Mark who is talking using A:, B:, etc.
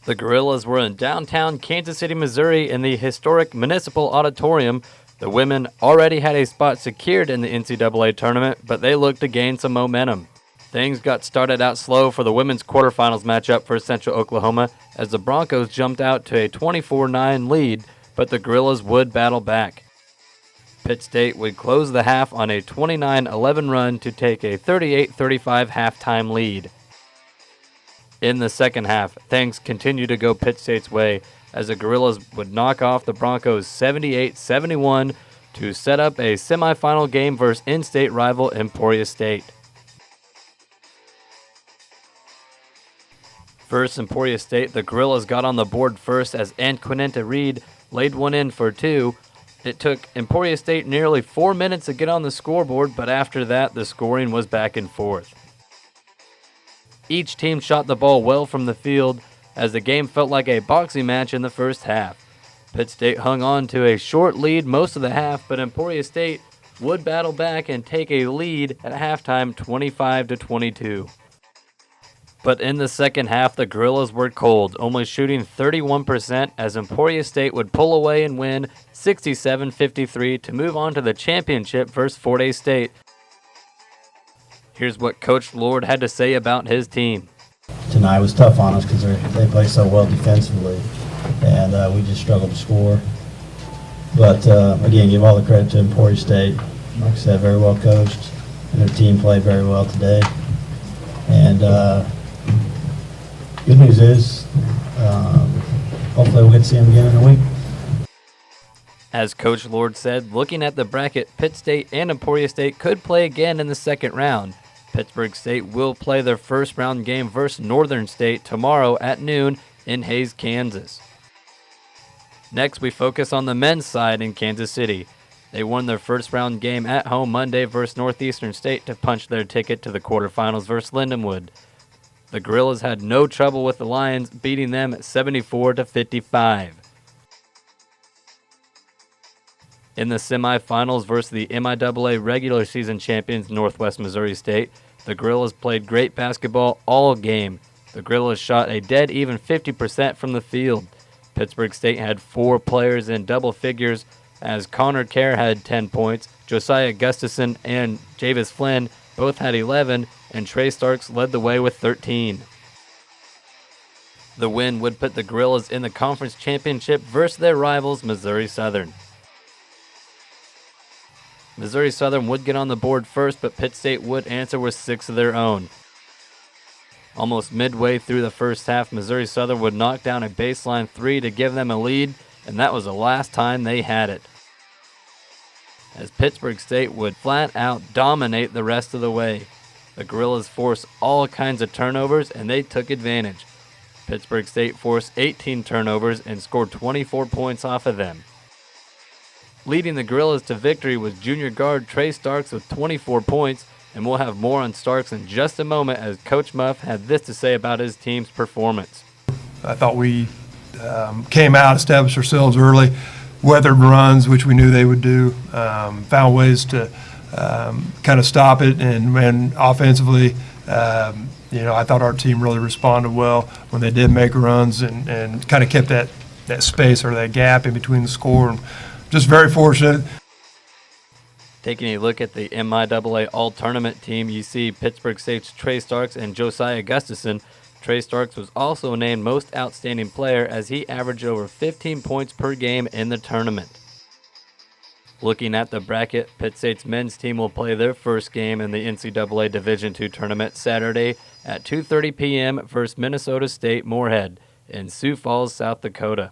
A: The Gorillas were in downtown Kansas City, Missouri in the historic Municipal Auditorium. The women already had a spot secured in the NCAA tournament, but they looked to gain some momentum. Things got started out slow for the women's quarterfinals matchup for Central Oklahoma as the Broncos jumped out to a 24-9 lead, but the Gorillas would battle back. Pitt State would close the half on a 29-11 run to take a 38-35 halftime lead. In the second half, things continued to go Pitt State's way as the Gorillas would knock off the Broncos 78-71 to set up a semifinal game versus in-state rival Emporia State. Versus Emporia State, the Gorillas got on the board first as Anquineta Reed laid one in for two. It took Emporia State nearly 4 minutes to get on the scoreboard, but after that, the scoring was back and forth. Each team shot the ball well from the field as the game felt like a boxing match in the first half. Pitt State hung on to a short lead most of the half, but Emporia State would battle back and take a lead at halftime 25-22. But in the second half, the Gorillas were cold, only shooting 31% as Emporia State would pull away and win 67-53 to move on to the championship versus Fort Hays State. Here's what Coach Lord had to say about his team.
B: Tonight was tough on us because they play so well defensively, and we just struggled to score. But again, give all the credit to Emporia State. Like I said, very well coached, and their team played very well today. And good news is, hopefully we'll get to see them again in a week.
A: As Coach Lord said, looking at the bracket, Pitt State and Emporia State could play again in the second round. Pittsburgh State will play their first round game versus Northern State tomorrow at noon in Hays, Kansas. Next, we focus on the men's side in Kansas City. They won their first round game at home Monday versus Northeastern State to punch their ticket to the quarterfinals versus Lindenwood. The Gorillas had no trouble with the Lions, beating them 74-55. In the semifinals versus the MIAA regular season champions Northwest Missouri State, the Gorillas played great basketball all game. The Gorillas shot a dead even 50% from the field. Pittsburgh State had 4 players in double figures as Connor Kerr had 10 points, Josiah Gustafson and Javis Flynn both had 11, and Trey Starks led the way with 13. The win would put the Gorillas in the conference championship versus their rivals Missouri Southern. Missouri Southern would get on the board first, but Pitt State would answer with 6 of their own. Almost midway through the first half, Missouri Southern would knock down a baseline 3 to give them a lead, and that was the last time they had it. As Pittsburgh State would flat out dominate the rest of the way. The Gorillas forced all kinds of turnovers, and they took advantage. Pittsburgh State forced 18 turnovers and scored 24 points off of them. Leading the Gorillas to victory was junior guard Trey Starks with 24 points, and we'll have more on Starks in just a moment as Coach Muff had this to say about his team's performance.
C: I thought we came out, established ourselves early, weathered runs, which we knew they would do, found ways to kind of stop it, and offensively, I thought our team really responded well when they did make runs and kind of kept that space or that gap in between the score. And just very fortunate.
A: Taking a look at the MIAA All-Tournament team, you see Pittsburgh State's Trey Starks and Josiah Gustafson. Trey Starks was also named Most Outstanding Player as he averaged over 15 points per game in the tournament. Looking at the bracket, Pitt State's men's team will play their first game in the NCAA Division II tournament Saturday at 2:30 p.m. versus Minnesota State Moorhead in Sioux Falls, South Dakota.